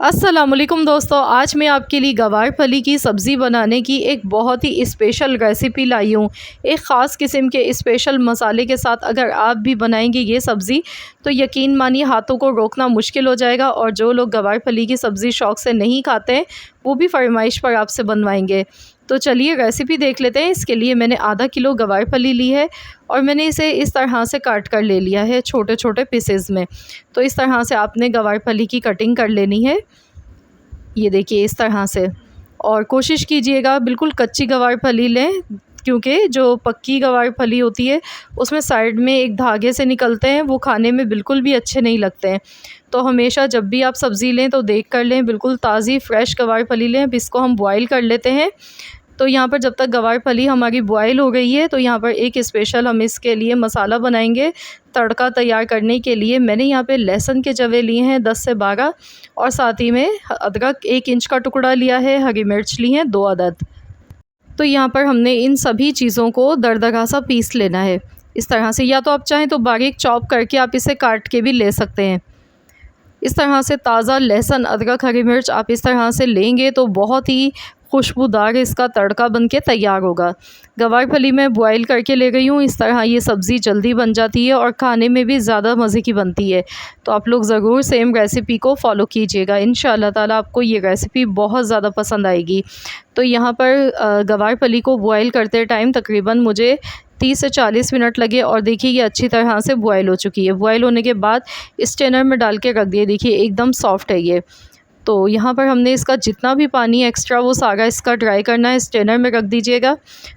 अस्सलामुअलैकुम दोस्तों, आज मैं आपके लिए गवार फली की सब्ज़ी बनाने की एक बहुत ही स्पेशल रेसिपी लाई हूँ। एक ख़ास किस्म के स्पेशल मसाले के साथ अगर आप भी बनाएंगे ये सब्ज़ी तो यकीन मानिए हाथों को रोकना मुश्किल हो जाएगा। और जो लोग गवार फली की सब्ज़ी शौक़ से नहीं खाते हैं वो भी फरमाइश पर आपसे बनवाएंगे। तो चलिए रेसिपी देख लेते हैं। इसके लिए मैंने आधा किलो गवार फली ली है और मैंने इसे इस तरह से काट कर ले लिया है छोटे छोटे पीसेस में। तो इस तरह से आपने गवार फली की कटिंग कर लेनी है, ये देखिए इस तरह से। और कोशिश कीजिएगा बिल्कुल कच्ची गवार फली लें, क्योंकि जो पक्की गवार फली होती है उसमें साइड में एक धागे से निकलते हैं, वो खाने में बिल्कुल भी अच्छे नहीं लगते हैं। तो हमेशा जब भी आप सब्ज़ी लें तो देख कर लें, बिल्कुल ताज़ी फ्रेश गवार फली लें। अब इसको हम बॉईल कर लेते हैं। तो यहाँ पर जब तक गवार फली हमारी बॉयल हो गई है तो यहाँ पर एक स्पेशल हम इसके लिए मसाला बनाएंगे। तड़का तैयार करने के लिए मैंने यहाँ पे लहसुन के जवे लिए हैं 10 से 12 और साथ ही में अदरक 1 इंच का टुकड़ा लिया है, हरी मिर्च ली हैं 2 अदद। तो यहाँ पर हमने इन सभी चीज़ों को दरदरा सा पीस लेना है इस तरह से, या तो आप चाहें तो बारीक चॉप करके आप इसे काट के भी ले सकते हैं। इस तरह से ताज़ा लहसुन अदरक हरी मिर्च आप इस तरह से लेंगे तो बहुत ही खुशबूदार इसका तड़का बन के तैयार होगा। गवार फली मैं बॉईल करके ले गई हूँ। इस तरह ये सब्ज़ी जल्दी बन जाती है और खाने में भी ज़्यादा मज़े की बनती है। तो आप लोग ज़रूर सेम रेसिपी को फॉलो कीजिएगा, इंशाअल्लाह ताला आपको ये रेसिपी बहुत ज़्यादा पसंद आएगी। तो यहाँ पर गवार फली को बॉईल करते टाइम तकरीबन मुझे 30 से 40 मिनट लगे और देखिए ये अच्छी तरह से बॉयल हो चुकी है। बॉयल होने के बाद स्ट्रेनर में डाल के रख दिए, देखिए एकदम सॉफ्ट है ये। तो यहाँ पर हमने इसका जितना भी पानी एक्स्ट्रा वो सारा इसका ड्राई करना है, स्ट्रेनर में रख दीजिएगा।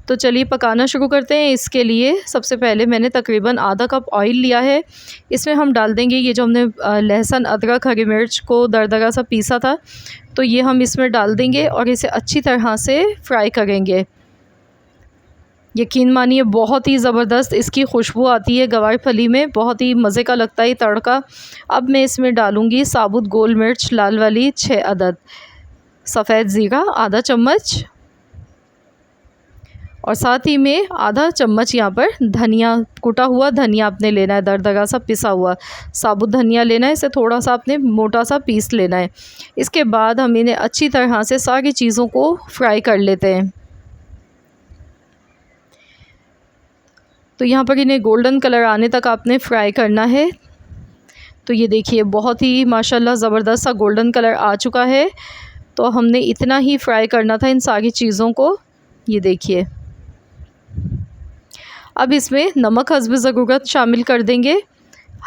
तो चलिए पकाना शुरू करते हैं। इसके लिए सबसे पहले मैंने तकरीबन आधा कप ऑयल लिया है। इसमें हम डाल देंगे ये जो हमने लहसुन अदरक हरी मिर्च को दरदरा सा पीसा था, तो ये हम इसमें डाल देंगे और इसे अच्छी तरह से फ्राई करेंगे। यकीन मानिए बहुत ही ज़बरदस्त इसकी खुशबू आती है गवार फली में, बहुत ही मज़े का लगता है तड़का। अब मैं इसमें डालूँगी साबुत गोल मिर्च लाल वाली 6 अदद, सफ़ेद ज़ीरा आधा चम्मच और साथ ही में आधा चम्मच यहाँ पर धनिया, कुटा हुआ धनिया आपने लेना है, दरदरा सा पिसा हुआ साबुत धनिया लेना है। इसे थोड़ा सा आपने मोटा सा पीस लेना है। इसके बाद हम इन्हें अच्छी तरह से सारी चीज़ों को फ्राई कर लेते हैं। तो यहाँ पर इन्हें गोल्डन कलर आने तक आपने फ्राई करना है। तो ये देखिए बहुत ही माशाल्लाह ज़बरदस्त सा गोल्डन कलर आ चुका है। तो हमने इतना ही फ्राई करना था इन सारी चीज़ों को, ये देखिए। अब इसमें नमक हस्ब ज़रूरत शामिल कर देंगे,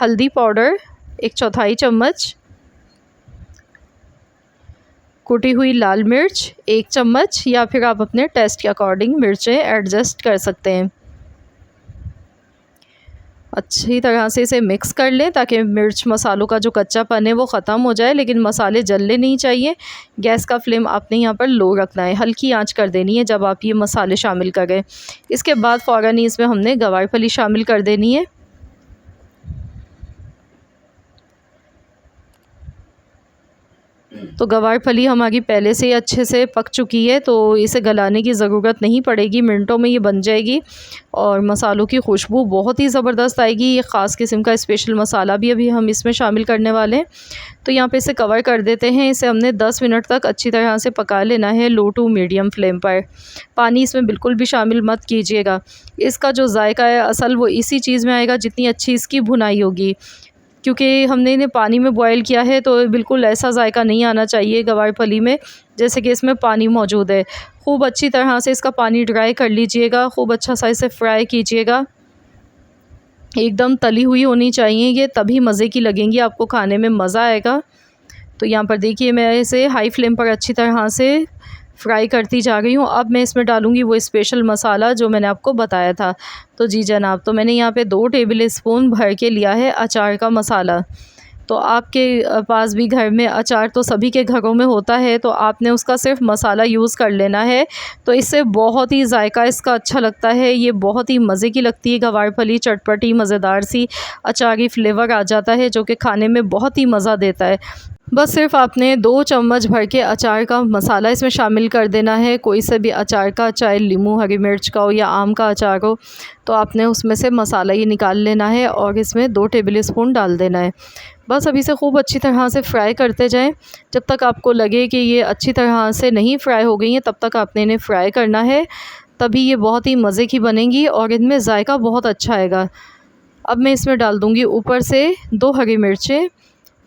हल्दी पाउडर 1/4 चम्मच, कुटी हुई लाल मिर्च 1 चम्मच, या फिर आप अपने टेस्ट के अकॉर्डिंग मिर्चें एडजस्ट कर सकते हैं। अच्छी तरह से इसे मिक्स कर लें ताकि मिर्च मसालों का जो कच्चापन है वो ख़त्म हो जाए, लेकिन मसाले जलने नहीं चाहिए। गैस का फ्लेम आपने यहाँ पर लो रखना है, हल्की आंच कर देनी है जब आप ये मसाले शामिल करें। इसके बाद फ़ौरन ही इसमें हमने गवार फली शामिल कर देनी है। तो गवार फली हमारी पहले से ही अच्छे से पक चुकी है, तो इसे गलाने की ज़रूरत नहीं पड़ेगी, मिनटों में ये बन जाएगी और मसालों की खुशबू बहुत ही ज़बरदस्त आएगी। ये ख़ास किस्म का स्पेशल मसाला भी अभी हम इसमें शामिल करने वाले हैं। तो यहाँ पे इसे कवर कर देते हैं। इसे हमने 10 मिनट तक अच्छी तरह से पका लेना है लो टू मीडियम फ्लेम पर। पानी इसमें बिल्कुल भी शामिल मत कीजिएगा। इसका जो जायका है असल वो इसी चीज़ में आएगा जितनी अच्छी इसकी भुनाई होगी, क्योंकि हमने इन्हें पानी में बॉईल किया है तो बिल्कुल ऐसा जायका नहीं आना चाहिए गवार फली में जैसे कि इसमें पानी मौजूद है। खूब अच्छी तरह से इसका पानी ड्राई कर लीजिएगा, खूब अच्छा सा इसे फ्राई कीजिएगा। एकदम तली हुई होनी चाहिए ये, तभी मज़े की लगेंगी, आपको खाने में मज़ा आएगा। तो यहाँ पर देखिए मैं इसे हाई फ्लेम पर अच्छी तरह से फ्राई करती जा रही हूँ। अब मैं इसमें डालूँगी वो स्पेशल मसाला जो मैंने आपको बताया था। तो जी जनाब, तो मैंने यहाँ पे 2 टेबल स्पून भर के लिया है अचार का मसाला। तो आपके पास भी घर में अचार तो सभी के घरों में होता है, तो आपने उसका सिर्फ मसाला यूज़ कर लेना है। तो इससे बहुत ही जायका इसका अच्छा लगता है, ये बहुत ही मज़े की लगती है गवार फली, चटपटी मज़ेदार सी अचारी फ्लेवर आ जाता है जो कि खाने में बहुत ही मज़ा देता है। बस सिर्फ आपने 2 चम्मच भर के अचार का मसाला इसमें शामिल कर देना है। कोई से भी अचार का, चाहे नींबू, हरी मिर्च का हो या आम का अचार हो, तो आपने उसमें से मसाला ये निकाल लेना है और इसमें 2 टेबल स्पून डाल देना है। बस अब इसे खूब अच्छी तरह से फ्राई करते जाएं। जब तक आपको लगे कि ये अच्छी तरह से नहीं फ्राई हो गई हैं, तब तक आपने इन्हें फ्राई करना है। तभी ये बहुत ही मज़े की बनेंगी और इनमें जायका बहुत अच्छा आएगा। अब मैं इसमें डाल दूँगी ऊपर से 2 हरी मिर्चें।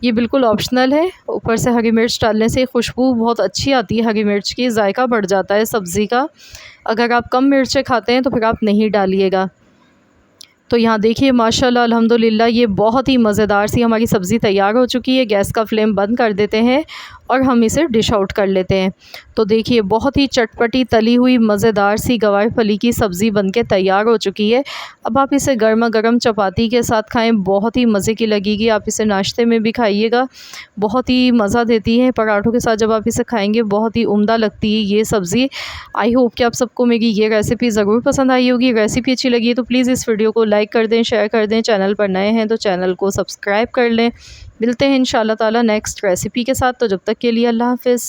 ये बिल्कुल ऑप्शनल है। ऊपर से हरी मिर्च डालने से खुशबू बहुत अच्छी आती है, हरी मिर्च की, जायका बढ़ जाता है सब्ज़ी का। अगर आप कम मिर्चें खाते हैं तो फिर आप नहीं डालिएगा। तो यहाँ देखिए माशाल्लाह अल्हम्दुलिल्लाह ये बहुत ही मज़ेदार सी हमारी सब्ज़ी तैयार हो चुकी है। गैस का फ्लेम बंद कर देते हैं और हम इसे डिश आउट कर लेते हैं। तो देखिए बहुत ही चटपटी तली हुई मज़ेदार सी गवार फली की सब्ज़ी बनके तैयार हो चुकी है। अब आप इसे गर्मा गर्म चपाती के साथ खाएँ, बहुत ही मज़े की लगेगी। आप इसे नाश्ते में भी खाइएगा, बहुत ही मज़ा देती है। पराठों के साथ जब आप इसे खाएँगे बहुत ही उम्दा लगती है ये सब्ज़ी। आई होप कि आप सबको मेरी ये रेसिपी ज़रूर पसंद आई होगी। रेसिपी अच्छी लगी है तो प्लीज़ इस वीडियो को लाइक कर दें, शेयर कर दें। चैनल पर नए हैं तो चैनल को सब्सक्राइब कर लें। मिलते हैं इंशाल्लाह ताला नेक्स्ट रेसिपी के साथ। तो जब तक के लिए अल्लाह हाफ़िज़।